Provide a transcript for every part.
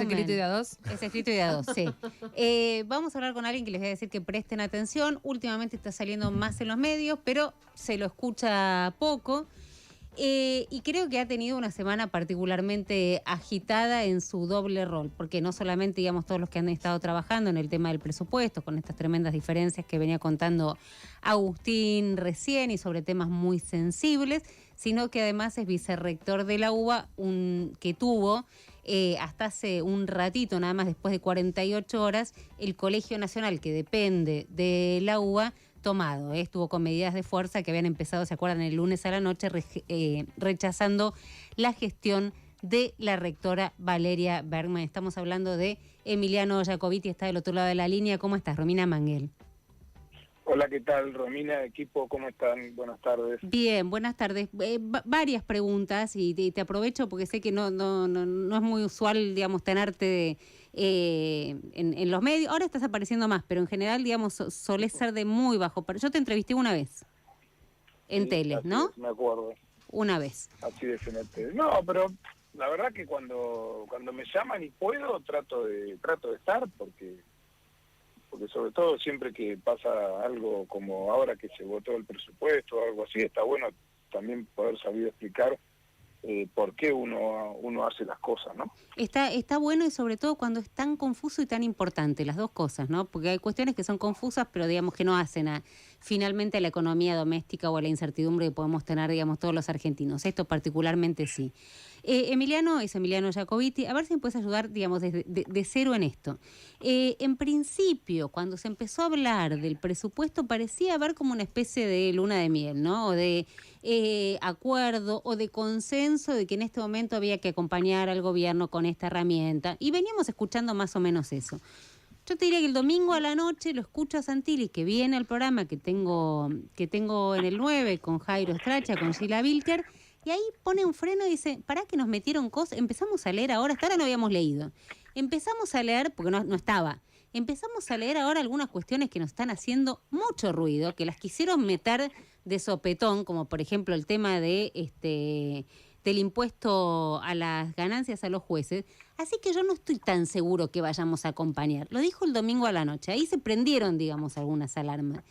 volumen. ¿Es escrito y de a dos? Es escrito y de a dos, sí. Vamos a hablar con alguien que les voy a decir que presten atención. Últimamente está saliendo más en los medios, pero se lo escucha poco. Y creo que ha tenido una semana particularmente agitada en su doble rol, porque no solamente, digamos, todos los que han estado trabajando en el tema del presupuesto, con estas tremendas diferencias que venía contando Agustín recién y sobre temas muy sensibles, sino que además es vicerrector de la UBA, que tuvo hasta hace un ratito, nada más después de 48 horas, el Colegio Nacional, que depende de la UBA, tomado. Estuvo con medidas de fuerza que habían empezado, ¿se acuerdan?, el lunes a la noche, rechazando la gestión de la rectora Valeria Bergman. Estamos hablando de Emiliano Jacobiti, está del otro lado de la línea. ¿Cómo estás, Romina Manguel? Hola, ¿qué tal, Romina? Equipo, ¿cómo están? Buenas tardes. Bien, buenas tardes. Varias preguntas y te aprovecho porque sé que no es muy usual, digamos, tenerte en los medios. Ahora estás apareciendo más, pero en general, digamos, solés ser de muy bajo. Pero yo te entrevisté una vez en tele, ¿no? Es, me acuerdo. Una vez. Así de FNT. No, pero la verdad que cuando me llaman y puedo, trato de estar, porque sobre todo siempre que pasa algo como ahora que se votó el presupuesto o algo así, está bueno también poder salir a explicar por qué uno hace las cosas, ¿no? Está bueno, y sobre todo cuando es tan confuso y tan importante, las dos cosas, ¿no? Porque hay cuestiones que son confusas, pero digamos que no hacen finalmente a la economía doméstica o a la incertidumbre que podemos tener, digamos, todos los argentinos. Esto particularmente sí. Emiliano Jacobiti, a ver si me puedes ayudar, digamos, de cero en esto. En principio, cuando se empezó a hablar del presupuesto, parecía haber como una especie de luna de miel, ¿no? O de acuerdo o de consenso de que en este momento había que acompañar al gobierno con esta herramienta. Y veníamos escuchando más o menos eso. Yo te diría que el domingo a la noche lo escucho a Santilli, que viene al programa que tengo en el 9 con Jairo Stracha, con Sheila Wilker, y ahí pone un freno y dice, pará que nos metieron cosas, empezamos a leer ahora, hasta ahora no habíamos leído. Empezamos a leer, porque no estaba, empezamos a leer ahora algunas cuestiones que nos están haciendo mucho ruido, que las quisieron meter de sopetón, como por ejemplo el tema del impuesto a las ganancias a los jueces. Así que yo no estoy tan seguro que vayamos a acompañar. Lo dijo el domingo a la noche. Ahí se prendieron, digamos, algunas alarmas.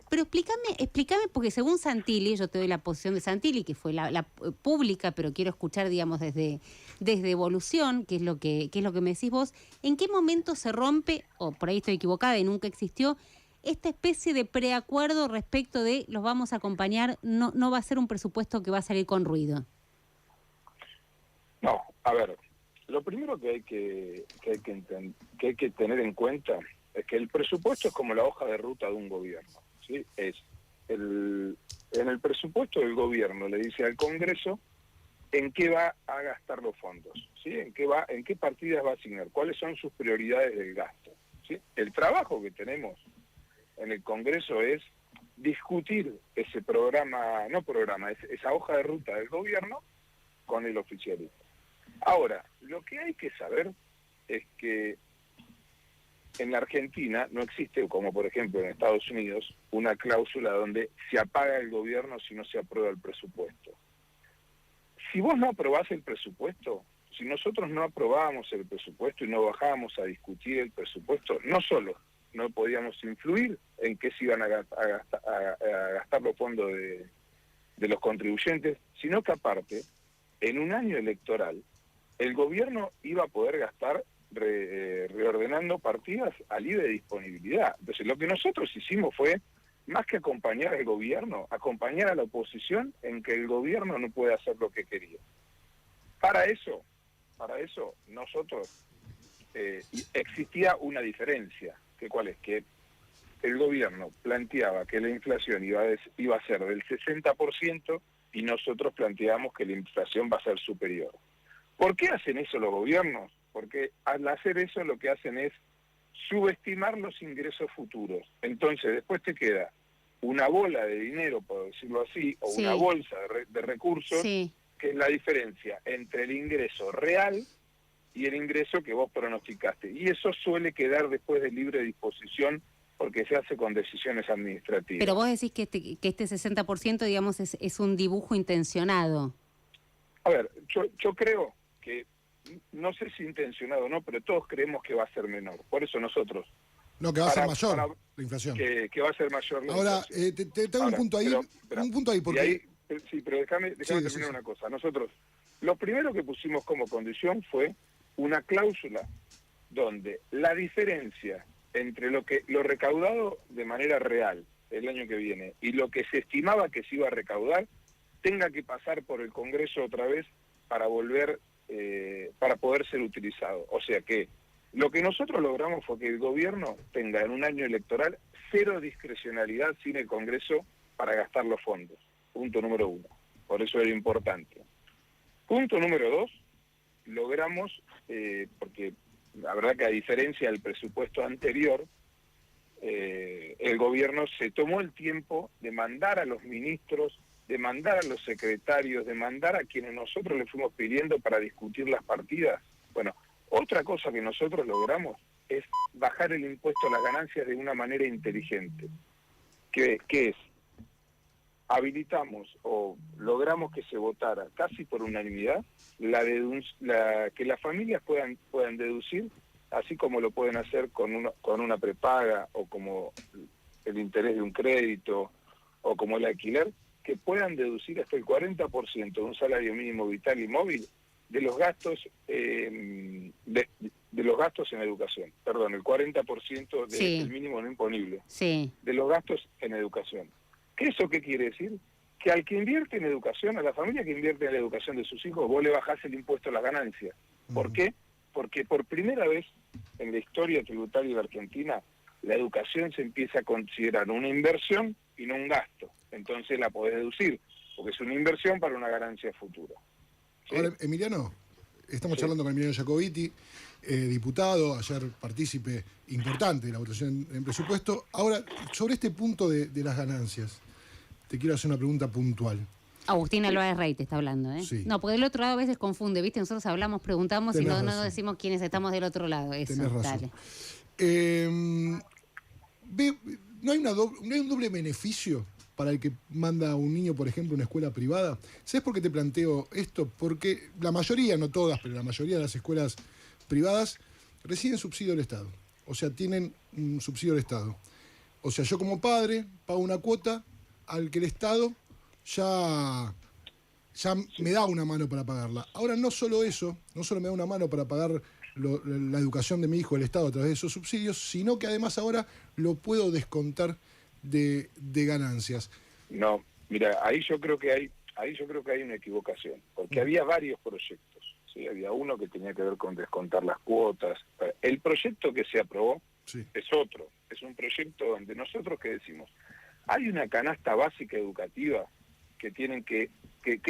Pero explícame, porque según Santilli, yo te doy la posición de Santilli, que fue la pública, pero quiero escuchar, digamos, desde Evolución, que es lo que me decís vos, ¿en qué momento se rompe, o por ahí estoy equivocada y nunca existió, esta especie de preacuerdo respecto de los vamos a acompañar, no va a ser un presupuesto que va a salir con ruido? No, a ver, lo primero que hay que tener en cuenta es que el presupuesto es como la hoja de ruta de un gobierno, ¿sí? En el presupuesto del gobierno le dice al Congreso en qué va a gastar los fondos, ¿sí? En qué partidas va a asignar, cuáles son sus prioridades del gasto, ¿sí? El trabajo que tenemos en el Congreso es discutir ese esa hoja de ruta del gobierno con el oficialismo. Ahora, lo que hay que saber es que en la Argentina no existe, como por ejemplo en Estados Unidos, una cláusula donde se apaga el gobierno si no se aprueba el presupuesto. Si vos no aprobás el presupuesto, si nosotros no aprobábamos el presupuesto y no bajábamos a discutir el presupuesto, no solo no podíamos influir en qué se iban a gastar los fondos de los contribuyentes, sino que aparte, en un año electoral, el gobierno iba a poder gastar reordenando partidas a libre disponibilidad. Entonces, lo que nosotros hicimos fue, más que acompañar al gobierno, acompañar a la oposición en que el gobierno no puede hacer lo que quería. Para eso nosotros existía una diferencia, ¿cuál es? Que el gobierno planteaba que la inflación iba a ser del 60% y nosotros planteamos que la inflación va a ser superior. ¿Por qué hacen eso los gobiernos? Porque al hacer eso lo que hacen es subestimar los ingresos futuros. Entonces después te queda una bola de dinero, por decirlo así, o Sí. una bolsa de recursos, Sí. que es la diferencia entre el ingreso real y el ingreso que vos pronosticaste. Y eso suele quedar después de libre disposición porque se hace con decisiones administrativas. Pero vos decís que este 60%, digamos, es un dibujo intencionado. A ver, yo creo que no sé si intencionado o no, pero todos creemos que va a ser menor. Por eso nosotros... No, que va a ser mayor la inflación. Que va a ser mayor la Ahora, inflación. te hago un punto ahí, porque... Ahí, sí, pero déjame terminar una cosa. Nosotros, lo primero que pusimos como condición fue una cláusula donde la diferencia entre lo recaudado de manera real el año que viene y lo que se estimaba que se iba a recaudar tenga que pasar por el Congreso otra vez para volver, para poder ser utilizado. O sea que lo que nosotros logramos fue que el gobierno tenga en un año electoral 0 discrecionalidad sin el Congreso para gastar los fondos. Punto número 1. Por eso era importante. Punto número 2, logramos, porque la verdad que a diferencia del presupuesto anterior, el gobierno se tomó el tiempo de mandar a los ministros, de mandar a los secretarios, de mandar a quienes nosotros le fuimos pidiendo para discutir las partidas. Bueno, otra cosa que nosotros logramos es bajar el impuesto a las ganancias de una manera inteligente, que es, habilitamos o logramos que se votara casi por unanimidad que las familias puedan deducir, así como lo pueden hacer con una prepaga o como el interés de un crédito o como el alquiler, que puedan deducir hasta el 40% de un salario mínimo vital y móvil de los gastos de los gastos en educación. Perdón, el 40% del mínimo no imponible. Sí. De los gastos en educación. ¿Eso qué quiere decir? Que al que invierte en educación, a la familia que invierte en la educación de sus hijos, vos le bajás el impuesto a las ganancias. ¿Por qué? Porque por primera vez en la historia tributaria de la Argentina, la educación se empieza a considerar una inversión y no un gasto. Entonces la podés deducir, porque es una inversión para una ganancia futura. ¿Sí? Ahora, Emiliano, estamos charlando con Emiliano Jacobiti, diputado, ayer partícipe importante de la votación en presupuesto. Ahora, sobre este punto de las ganancias, te quiero hacer una pregunta puntual. Agustín Álvarez Rey te está hablando, ¿eh? Sí. No, porque del otro lado a veces confunde, ¿viste? Nosotros hablamos, preguntamos y no decimos quiénes estamos del otro lado. Eso, tenés razón. Dale. ¿No hay un doble beneficio para el que manda a un niño, por ejemplo, a una escuela privada? ¿Sabes por qué te planteo esto? Porque la mayoría, no todas, pero la mayoría de las escuelas privadas reciben subsidio del Estado. O sea, tienen un subsidio del Estado. O sea, yo como padre pago una cuota al que el Estado ya me da una mano para pagarla. Ahora no solo eso, no solo me da una mano para pagar la educación de mi hijo, el Estado, a través de esos subsidios, sino que además ahora lo puedo descontar de ganancias. No, mira, ahí yo creo que hay una equivocación, porque había varios proyectos, ¿sí? Había uno que tenía que ver con descontar las cuotas. El proyecto que se aprobó es otro, es un proyecto donde nosotros que decimos, hay una canasta básica educativa que tienen que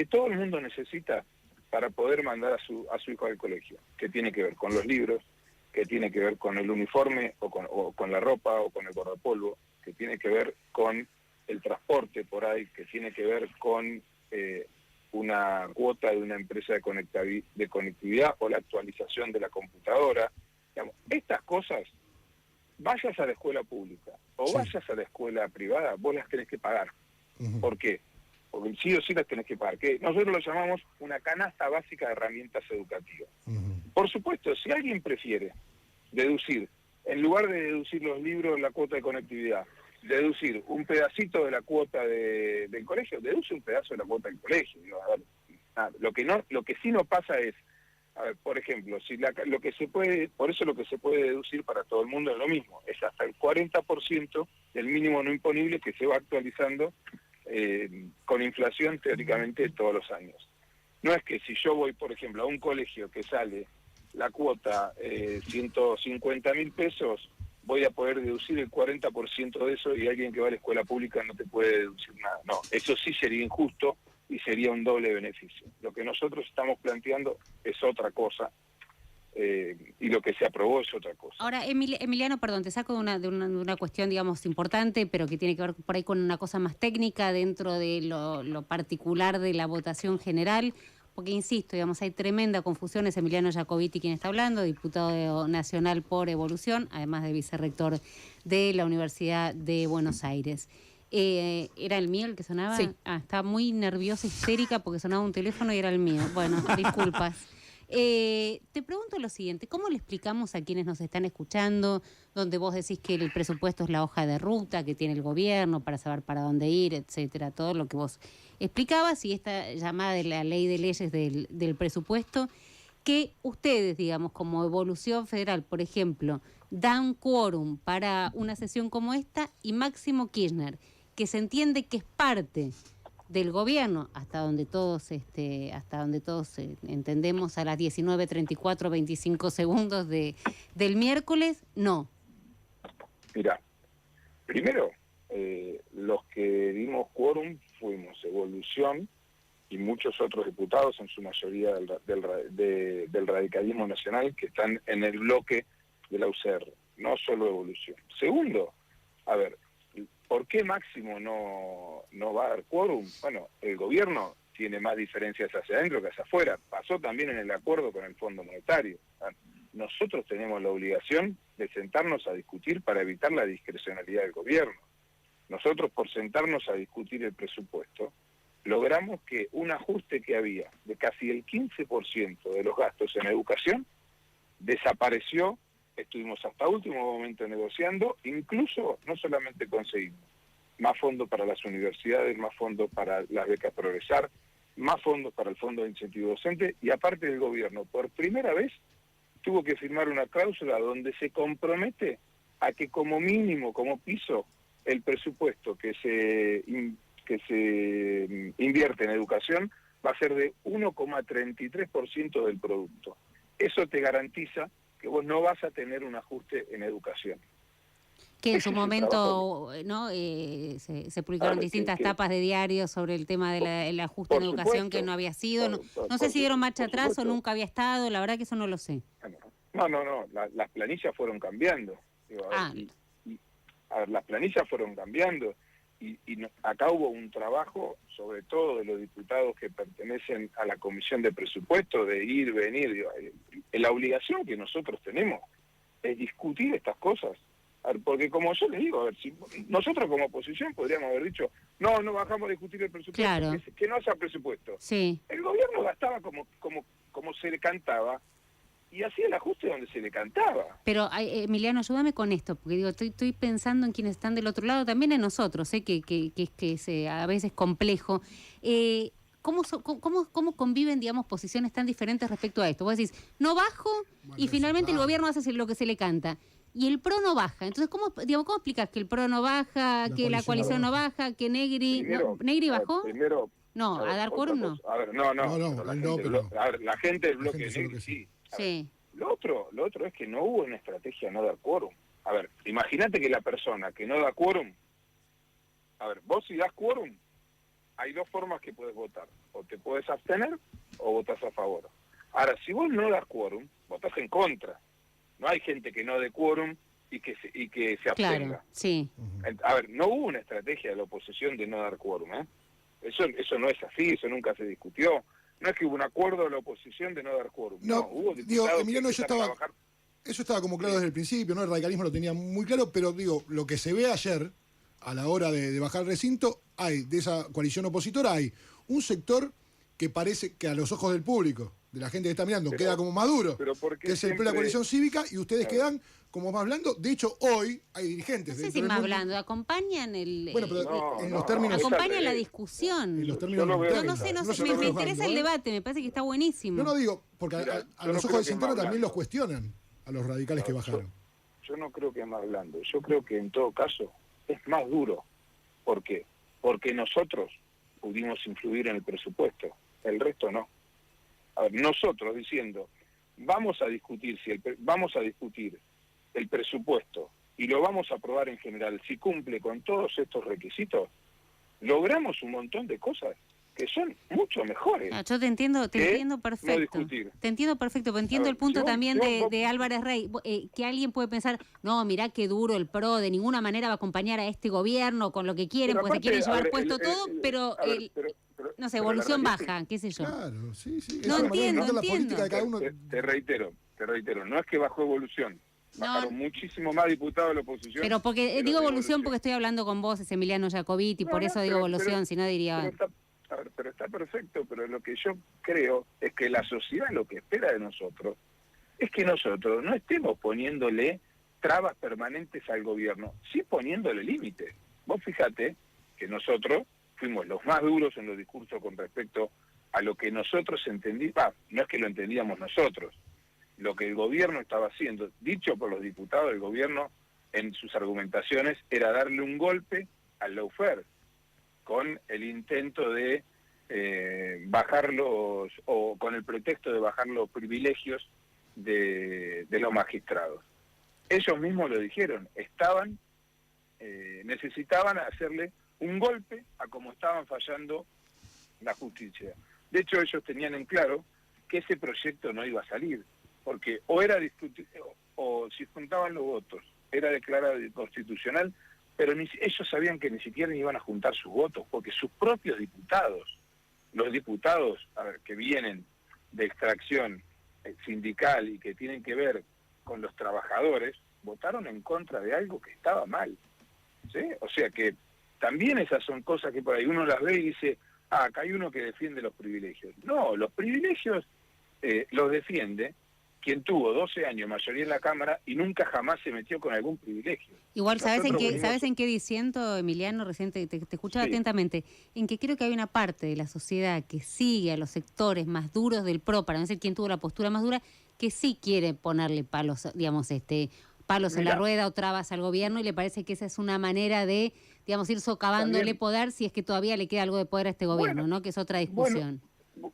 todo el mundo necesita para poder mandar a su hijo al colegio, que tiene que ver con los libros, que tiene que ver con el uniforme o con la ropa o con el guardapolvo, que tiene que ver con el transporte por ahí, que tiene que ver con una cuota de una empresa de conectividad o la actualización de la computadora. Digamos, estas cosas, vayas a la escuela pública o vayas a la escuela privada, vos las tenés que pagar. ¿Por qué? Porque sí o sí las tenés que pagar. Que nosotros lo llamamos una canasta básica de herramientas educativas. Por supuesto, si alguien prefiere deducir, en lugar de deducir los libros, la cuota de conectividad, deducir un pedacito de la cuota del colegio, deduce un pedazo de la cuota del colegio. Lo que sí no pasa es, a ver, por ejemplo, si lo que se puede deducir para todo el mundo es lo mismo, es hasta el 40% del mínimo no imponible que se va actualizando con inflación teóricamente todos los años. No es que si yo voy, por ejemplo, a un colegio que sale la cuota 150.000 pesos, voy a poder deducir el 40% de eso y alguien que va a la escuela pública no te puede deducir nada. No, eso sí sería injusto y sería un doble beneficio. Lo que nosotros estamos planteando es otra cosa. Y lo que se aprobó es otra cosa. Ahora, Emiliano, perdón, te saco de una cuestión, digamos, importante, pero que tiene que ver por ahí con una cosa más técnica dentro de lo particular de la votación general, porque insisto, digamos, hay tremenda confusión. Es Emiliano Jacobiti quien está hablando, diputado nacional por Evolución, además de vicerrector de la Universidad de Buenos Aires. ¿Era el mío el que sonaba? Sí. Estaba muy nerviosa, histérica, porque sonaba un teléfono y era el mío. Bueno, disculpas. Te pregunto lo siguiente, ¿cómo le explicamos a quienes nos están escuchando, donde vos decís que el presupuesto es la hoja de ruta que tiene el gobierno para saber para dónde ir, etcétera, todo lo que vos explicabas y esta llamada de la ley de leyes del presupuesto, que ustedes, digamos, como Evolución Federal, por ejemplo, dan quórum para una sesión como esta y Máximo Kirchner, que se entiende que es parte del gobierno, hasta donde todos entendemos a las 19:34, 25 segundos del miércoles, no. Mira, primero, los que dimos quórum fuimos Evolución y muchos otros diputados, en su mayoría del radicalismo nacional, que están en el bloque de la UCR, no solo Evolución. Segundo, a ver, ¿por qué Máximo no va a dar quórum? Bueno, el gobierno tiene más diferencias hacia adentro que hacia afuera. Pasó también en el acuerdo con el Fondo Monetario. Nosotros tenemos la obligación de sentarnos a discutir para evitar la discrecionalidad del gobierno. Nosotros, por sentarnos a discutir el presupuesto, logramos que un ajuste que había de casi el 15% de los gastos en educación desapareció. Estuvimos hasta último momento negociando, incluso no solamente conseguimos más fondos para las universidades, más fondos para las becas Progresar, más fondos para el Fondo de Incentivo Docente, y aparte del gobierno, por primera vez, tuvo que firmar una cláusula donde se compromete a que como mínimo, como piso, el presupuesto que se invierte en educación va a ser de 1,33% del producto. Eso te garantiza que vos no vas a tener un ajuste en educación. Que en su momento no se publicaron distintas tapas de diarios sobre el tema del ajuste en educación, que no había sido. No sé si dieron marcha atrás o nunca había estado, la verdad que eso no lo sé. No, las planillas fueron cambiando. Las planillas fueron cambiando. Y acá hubo un trabajo, sobre todo de los diputados que pertenecen a la Comisión de Presupuesto, de ir, venir. La obligación que nosotros tenemos es discutir estas cosas. Porque como yo les digo, si nosotros como oposición podríamos haber dicho, no bajamos a discutir el presupuesto, claro, que no haya presupuesto. Sí. El gobierno gastaba como se le cantaba, y hacía el ajuste donde se le cantaba. Pero, Emiliano, ayúdame con esto, porque digo, estoy pensando en quienes están del otro lado, también en nosotros, que es a veces complejo. ¿Cómo conviven, digamos, posiciones tan diferentes respecto a esto? Vos decís, no bajo, y finalmente el gobierno hace lo que se le canta. Y el PRO no baja. Entonces, ¿cómo explicas que el PRO no baja, que la coalición no baja, que Negri... ¿Negri bajó? No, a dar quórum no. A ver, no. La gente del bloque de Negri sí. Sí. Lo otro es que no hubo una estrategia no dar quórum. A ver, imagínate que la persona que no da quórum, a ver, vos si das quórum, hay dos formas que puedes votar. O te puedes abstener o votas a favor. Ahora, si vos no das quórum, votás en contra. No hay gente que no dé quórum y que se abstenga. Claro, sí. A ver, no hubo una estrategia de la oposición de no dar quórum, ¿eh? Eso no es así, eso nunca se discutió. No es que hubo un acuerdo de la oposición de no dar quórum. No, hubo diputados Emiliano, eso estaba como claro desde el principio, ¿no? El radicalismo lo tenía muy claro, pero lo que se ve ayer, a la hora de bajar el recinto, de esa coalición opositora, hay un sector que parece que a los ojos del público, de la gente que está mirando, queda como maduro, que es la coalición cívica, y ustedes quedan como más blando. De hecho, hoy hay dirigentes. No sé si más blando, acompañan Bueno, pero en los términos... Acompañan la discusión. En los términos no sé, me interesa el debate, me parece que está buenísimo. No digo, porque a los ojos de Cintano también los cuestionan, a los radicales que bajaron. Yo no creo que es más blando, yo creo que en todo caso es más duro. ¿Por qué? Porque nosotros pudimos influir en el presupuesto, el resto no. A ver, nosotros diciendo, vamos a discutir el presupuesto y lo vamos a aprobar en general, si cumple con todos estos requisitos, logramos un montón de cosas que son mucho mejores. Yo te entiendo perfecto. No te entiendo perfecto, pero entiendo el punto también de Álvarez Rey, que alguien puede pensar, no, mirá qué duro el PRO, de ninguna manera va a acompañar a este gobierno con lo que quieren, porque se quieren llevar puesto todo, pero no sé, Evolución baja, qué sé yo. Claro, sí. No entiendo. La política de cada uno. Te reitero, no es que bajó Evolución. Bajaron muchísimo más diputados de la oposición. Pero digo Evolución porque estoy hablando con vos, es Emiliano Jacobiti, por eso digo Evolución, si no diría... pero está perfecto, pero lo que yo creo es que la sociedad lo que espera de nosotros es que nosotros no estemos poniéndole trabas permanentes al gobierno, sí poniéndole límites. Vos fíjate que nosotros fuimos los más duros en los discursos con respecto a lo que nosotros entendíamos, no es que lo entendíamos nosotros, lo que el gobierno estaba haciendo, dicho por los diputados del gobierno en sus argumentaciones, era darle un golpe al lawfare, con el intento de bajar o con el pretexto de bajar los privilegios de los magistrados. Ellos mismos lo dijeron, necesitaban hacerle un golpe a cómo estaban fallando la justicia. De hecho, ellos tenían en claro que ese proyecto no iba a salir, porque o era discutido, o si juntaban los votos, era declarado inconstitucional, pero ellos sabían que ni siquiera iban a juntar sus votos, porque sus propios diputados, los diputados que vienen de extracción sindical y que tienen que ver con los trabajadores, votaron en contra de algo que estaba mal, ¿sí? O sea que también esas son cosas que por ahí uno las ve y dice, acá hay uno que defiende los privilegios. No, los privilegios los defiende quien tuvo 12 años mayoría en la Cámara y nunca jamás se metió con algún privilegio. Igual, ¿sabes en qué diciendo, Emiliano? Recién te escuchaba atentamente, en que creo que hay una parte de la sociedad que sigue a los sectores más duros del PRO, para no decir quién tuvo la postura más dura, que sí quiere ponerle palos, digamos, palos en la rueda o trabas al gobierno, y le parece que esa es una manera de, digamos, ir socavándole poder si es que todavía le queda algo de poder a este gobierno, ¿no? Que es otra discusión.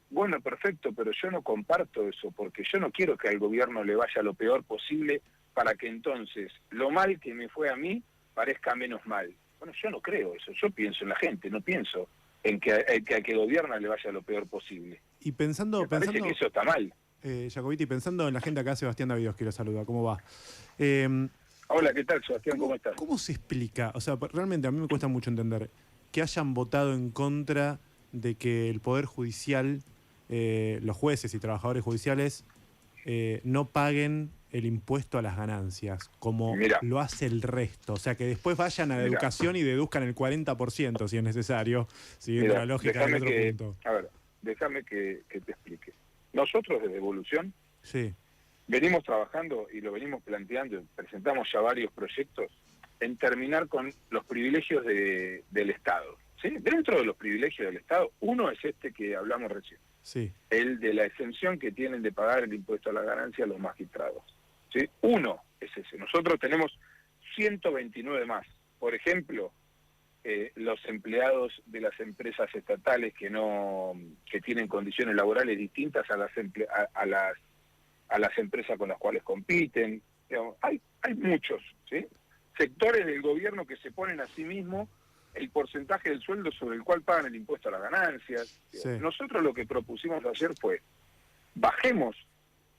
Bueno, perfecto, pero yo no comparto eso, porque yo no quiero que al gobierno le vaya lo peor posible para que entonces lo mal que me fue a mí parezca menos mal. Bueno, yo no creo eso, yo pienso en la gente, no pienso en que a que gobierna le vaya lo peor posible. Y pensando parece que eso está mal. Jacobiti, pensando en la gente acá, Sebastián Davidos, que lo saluda, ¿cómo va? Hola, ¿qué tal, Sebastián? ¿Cómo estás? ¿Cómo se explica? O sea, realmente a mí me cuesta mucho entender que hayan votado en contra de que el Poder Judicial, los jueces y trabajadores judiciales, no paguen el impuesto a las ganancias, como lo hace el resto. O sea, que después vayan a la educación y deduzcan el 40% si es necesario, siguiendo la lógica del otro punto. A ver, déjame que te explique. Nosotros desde Evolución sí. venimos trabajando y lo venimos planteando, presentamos ya varios proyectos en terminar con los privilegios del Estado. ¿Sí? Dentro de los privilegios del Estado, uno es este que hablamos recién, sí. El de la exención que tienen de pagar el impuesto a la ganancia a los magistrados. ¿Sí? Uno es ese. Nosotros tenemos 129 más. Por ejemplo, los empleados de las empresas estatales que tienen condiciones laborales distintas a las empresas con las cuales compiten. Digamos, hay muchos, ¿sí? Sectores del gobierno que se ponen a sí mismos el porcentaje del sueldo sobre el cual pagan el impuesto a las ganancias. Sí. Nosotros lo que propusimos ayer fue, bajemos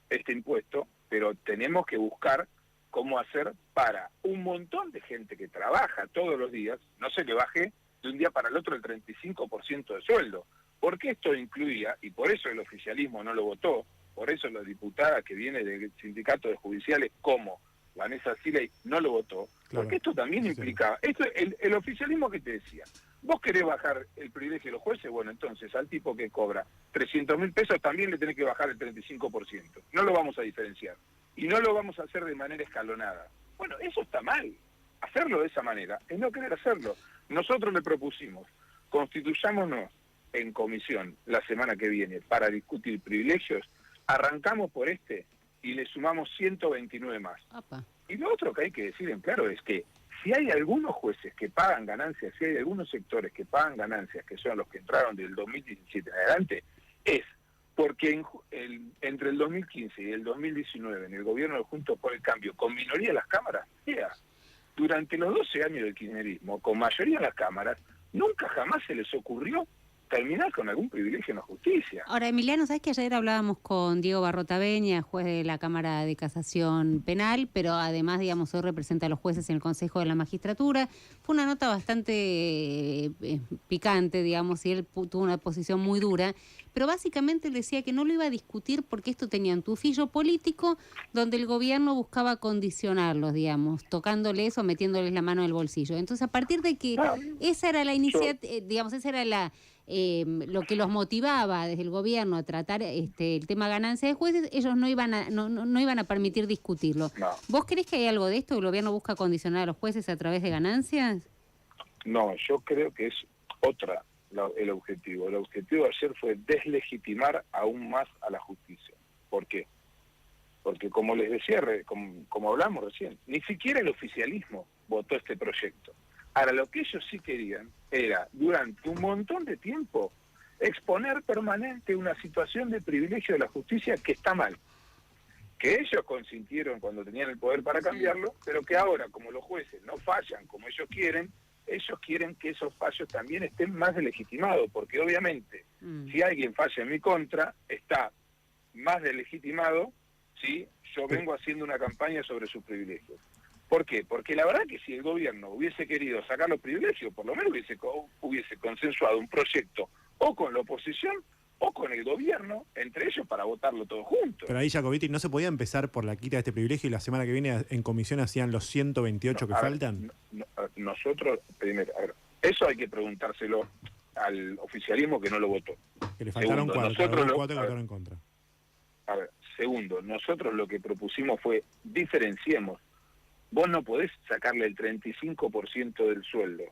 este impuesto, pero tenemos que buscar cómo hacer para un montón de gente que trabaja todos los días, no se le baje de un día para el otro el 35% de sueldo. Porque esto incluía, y por eso el oficialismo no lo votó, por eso la diputada que viene del sindicato de judiciales como Vanessa Siley no lo votó, claro, porque esto también implicaba, esto, el oficialismo que te decía, vos querés bajar el privilegio de los jueces, bueno, entonces al tipo que cobra 300.000 pesos también le tenés que bajar el 35%, no lo vamos a diferenciar, y no lo vamos a hacer de manera escalonada. Bueno, eso está mal, hacerlo de esa manera es no querer hacerlo. Nosotros le propusimos, constituyámonos en comisión la semana que viene para discutir privilegios, arrancamos por este y le sumamos 129 más. Opa. Y lo otro que hay que decir en claro es que si hay algunos jueces que pagan ganancias, si hay algunos sectores que pagan ganancias, que son los que entraron del 2017 en adelante, es porque entre el 2015 y el 2019, en el gobierno de Juntos por el Cambio, con minoría en las cámaras, durante los 12 años del kirchnerismo, con mayoría en las cámaras, nunca jamás se les ocurrió terminar con algún privilegio en la justicia. Ahora, Emiliano, ¿sabes que ayer hablábamos con Diego Barrotaveña, juez de la Cámara de Casación Penal, pero además, digamos, hoy representa a los jueces en el Consejo de la Magistratura? Fue una nota bastante picante, digamos, y él tuvo una posición muy dura, pero básicamente él decía que no lo iba a discutir porque esto tenía un tufillo político donde el gobierno buscaba condicionarlos, digamos, tocándoles o metiéndoles la mano en el bolsillo. Entonces, a partir de que esa era la iniciativa, digamos, esa era lo que los motivaba desde el gobierno a tratar el tema ganancia de jueces, ellos no iban a permitir discutirlo. No. ¿Vos creés que hay algo de esto? ¿Que el gobierno busca condicionar a los jueces a través de ganancias? No, yo creo que es el objetivo. El objetivo de ayer fue deslegitimar aún más a la justicia. ¿Por qué? Porque como les decía, como hablamos recién, ni siquiera el oficialismo votó este proyecto. Ahora, lo que ellos sí querían era, durante un montón de tiempo, exponer permanente una situación de privilegio de la justicia que está mal. Que ellos consintieron cuando tenían el poder para cambiarlo, pero que ahora, como los jueces no fallan como ellos quieren que esos fallos también estén más deslegitimados, porque obviamente, si alguien falla en mi contra, está más deslegitimado si yo vengo haciendo una campaña sobre sus privilegios. ¿Por qué? Porque la verdad que si el gobierno hubiese querido sacar los privilegios, por lo menos hubiese consensuado un proyecto o con la oposición o con el gobierno, entre ellos, para votarlo todo junto. Pero ahí, Jacobiti, ¿no se podía empezar por la quita de este privilegio y la semana que viene en comisión hacían los 128 que faltan? Nosotros, primero, a ver, eso hay que preguntárselo al oficialismo que no lo votó. Que le faltaron Segundo, 4 que votaron en contra. A ver, segundo, nosotros lo que propusimos fue diferenciemos. Vos no podés sacarle el 35% del sueldo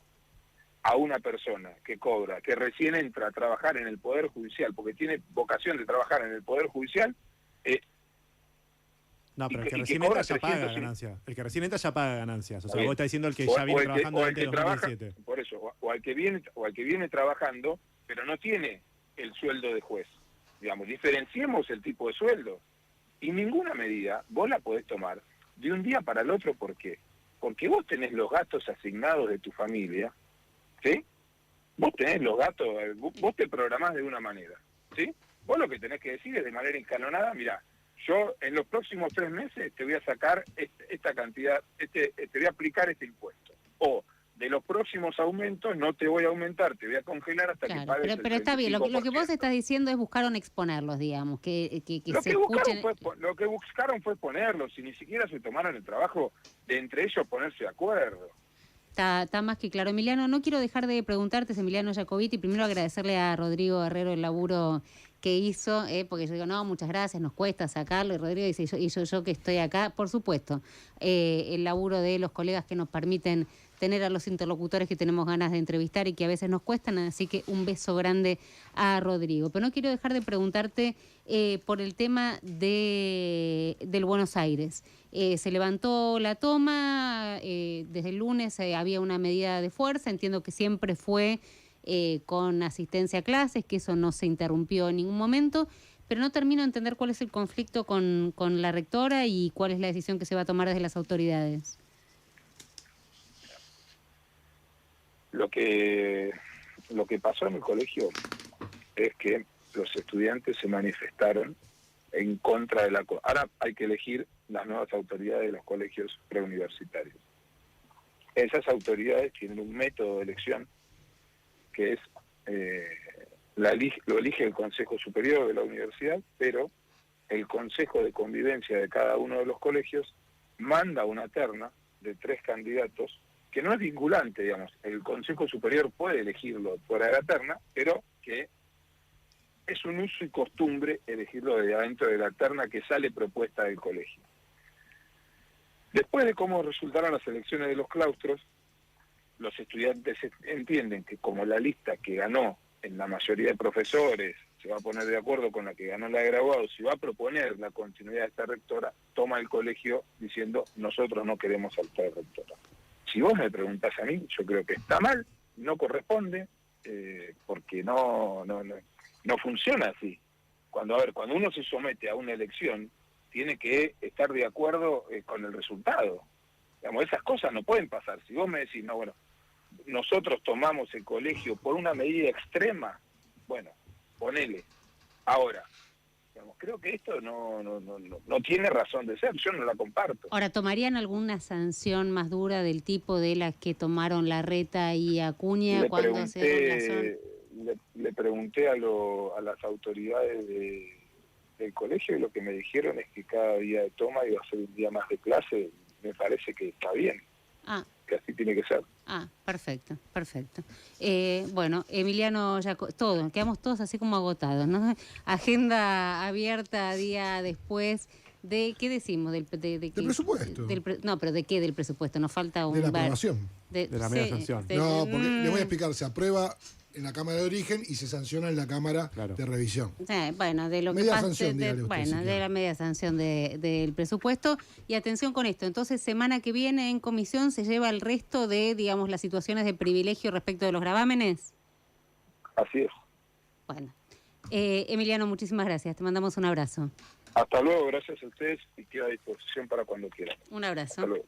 a una persona que cobra, que recién entra a trabajar en el Poder Judicial, porque tiene vocación de trabajar en el Poder Judicial. No, pero el que recién entra ya paga ganancias. El que recién entra ya paga ganancias. O sea, vos estás diciendo el que ya viene trabajando antes de 2017. Por eso, o al que viene trabajando, pero no tiene el sueldo de juez. Digamos, diferenciemos el tipo de sueldo. Y ninguna medida vos la podés tomar de un día para el otro. ¿Por qué? Porque vos tenés los gastos asignados de tu familia, ¿sí? Vos tenés los gastos, vos te programás de una manera, ¿sí? Vos lo que tenés que decir es de manera escalonada, mirá, yo en los próximos 3 meses te voy a sacar esta cantidad, te voy a aplicar este impuesto. O de los próximos aumentos no te voy a aumentar, te voy a congelar hasta que pagues pero está bien, lo que vos estás diciendo es buscaron exponerlos, digamos, que se escuchen. Lo que buscaron fue ponerlos, y ni siquiera se tomaron el trabajo de entre ellos ponerse de acuerdo. Está más que claro. Emiliano, no quiero dejar de preguntarte, Emiliano Jacobiti, primero agradecerle a Rodrigo Herrero el laburo que hizo, porque yo digo, no, muchas gracias, nos cuesta sacarlo, y Rodrigo dice, yo que estoy acá, por supuesto, el laburo de los colegas que nos permiten tener a los interlocutores que tenemos ganas de entrevistar y que a veces nos cuestan, así que un beso grande a Rodrigo. Pero no quiero dejar de preguntarte por el tema del Buenos Aires. Se levantó la toma, desde el lunes había una medida de fuerza, entiendo que siempre fue con asistencia a clases, que eso no se interrumpió en ningún momento, pero no termino de entender cuál es el conflicto con la rectora y cuál es la decisión que se va a tomar desde las autoridades. Lo que pasó en el colegio es que los estudiantes se manifestaron en contra de la... Ahora hay que elegir las nuevas autoridades de los colegios preuniversitarios. Esas autoridades tienen un método de elección que es lo elige el Consejo Superior de la Universidad, pero el Consejo de Convivencia de cada uno de los colegios manda una terna de 3 candidatos, que no es vinculante, digamos. El Consejo Superior puede elegirlo fuera de la terna, pero que es un uso y costumbre elegirlo de adentro de la terna que sale propuesta del colegio. Después de cómo resultaron las elecciones de los claustros, los estudiantes entienden que como la lista que ganó en la mayoría de profesores se va a poner de acuerdo con la que ganó la de graduados, si va a proponer la continuidad de esta rectora, toma el colegio diciendo nosotros no queremos a esta rectora. Si vos me preguntás a mí, yo creo que está mal, no corresponde, porque no funciona así. Cuando uno se somete a una elección, tiene que estar de acuerdo con el resultado. Digamos, esas cosas no pueden pasar. Si vos me decís, no, bueno, nosotros tomamos el colegio por una medida extrema, bueno, ponele. Ahora, digamos, creo que esto no tiene razón de ser, yo no la comparto. Ahora, ¿tomarían alguna sanción más dura del tipo de las que tomaron Larreta y Acuña Le pregunté a las autoridades del colegio y lo que me dijeron es que cada día de toma iba a ser un día más de clase. Me parece que está bien. que así tiene que ser. Ah, perfecto, perfecto. Bueno, Emiliano, todo, quedamos todos así como agotados, ¿no? Agenda abierta día después de, ¿qué decimos? Del presupuesto. No, pero ¿de qué del presupuesto? Nos falta un... De la aprobación. De la media sanción. No, porque le voy a explicar, se aprueba en la Cámara de Origen y se sanciona en la Cámara de Revisión. Bueno, de lo que media pasa, sanción, dígale usted, bueno, si de quiere. la media sanción del presupuesto. Y atención con esto, entonces semana que viene en comisión se lleva el resto de, digamos, las situaciones de privilegio respecto de los gravámenes. Así es. Bueno, Emiliano, muchísimas gracias, te mandamos un abrazo. Hasta luego, gracias a ustedes y quedo a disposición para cuando quieran. Un abrazo. Hasta luego.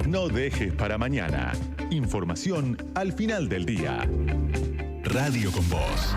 No dejes para mañana. Información al final del día. Radio con Voz.